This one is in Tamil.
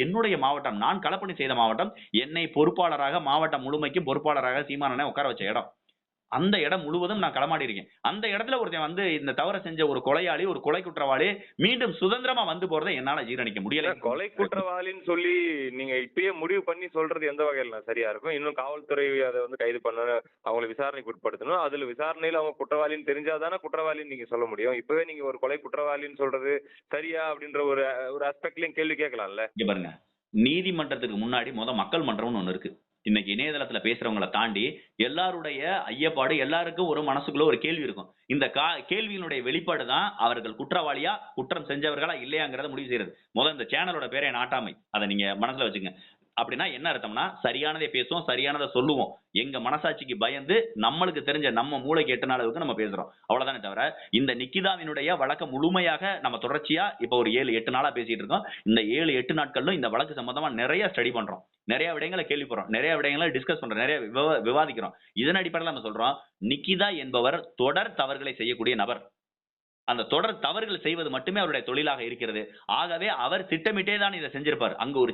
என்னுடைய மாவட்டம். நான் களப்பணி செய்த மாவட்டம். என்னை பொறுப்பாளராக மாவட்டம் முழுமைக்கும் பொறுப்பாளராக சீமான் அண்ணன் உட்கார வச்ச இடம். அந்த இடம் முழுவதும் நான் களமாடி இருக்கேன். அந்த இடத்துல ஒருத்தன் வந்து இந்த தவற செஞ்ச ஒரு கொலையாளி, ஒரு கொலை குற்றவாளி மீண்டும் சுதந்திரமா வந்து போறத என்னால ஜீரணிக்க முடியல. கொலை குற்றவாளின்னு சொல்லி நீங்க இப்பயே முடிவு பண்ணி சொல்றது எந்த வகையில சரியா இருக்கும்? இன்னும் காவல்துறை அதை வந்து கைது பண்ணணும், அவங்களை விசாரணைக்கு உட்படுத்தணும். அதுல விசாரணையில அவங்க குற்றவாளின்னு தெரிஞ்சாதானே குற்றவாளின்னு நீங்க சொல்ல முடியும். இப்பவே நீங்க ஒரு கொலை குற்றவாளின்னு சொல்றது சரியா அப்படின்ற ஒரு ஒரு அஸ்பெக்ட்லயும் கேள்வி கேட்கலாம்ல. இங்க பாருங்க. நீதிமன்றத்துக்கு முன்னாடி மக்கள் மன்றம்னு ஒண்ணு இருக்கு. இன்னைக்கு இணையதளத்துல பேசுறவங்கள தாண்டி எல்லாருடைய ஐயப்பாடு எல்லாருக்கும் ஒரு மனசுக்குள்ள ஒரு கேள்வி இருக்கும். இந்த கேள்வியினுடைய வெளிப்பாடு தான் அவர்கள் குற்றவாளியா, குற்றம் செஞ்சவர்களா இல்லையாங்கிறத முடிவு செய்யறது. இந்த சேனலோட பேரே நாட்டாமை. அத நீங்க மனசுல வச்சுங்க. அப்படின்னா என்ன அர்த்தம்னா சரியானதை பேசுவோம், சரியானதை சொல்லுவோம். எங்க மனசாட்சிக்கு பயந்து நம்மளுக்கு தெரிஞ்ச நம்ம மூளைக்கு எட்டுன அளவுக்கு நம்ம பேசுறோம். அவ்வளவுதானே தவிர இந்த நிக்கிதாவினுடைய வழக்க முழுமையாக நம்ம தொடர்ச்சியா இப்ப ஒரு 7, 8 நாளா பேசிட்டு இருக்கோம். இந்த 7, 8 நாட்கள்ல இந்த வழக்கு சம்பந்தமா நிறைய ஸ்டடி பண்றோம். நிறைய விடயங்களை கேள்விப்படுறோம். நிறைய விடயங்களை டிஸ்கஸ் பண்றோம். நிறைய விவாதிக்கிறோம். இதன் அடிப்படையில் நம்ம சொல்றோம் நிக்கிதா என்பவர் தொடர் தவறுகளை செய்யக்கூடிய நபர். அந்த தொடர் தவறுகள் செய்வது மட்டுமே அவருடைய தொழிலாக இருக்கிறது. ஆகவே அவர் திட்டமிட்டே தான் இதை செஞ்சிருப்பார். அங்க ஒரு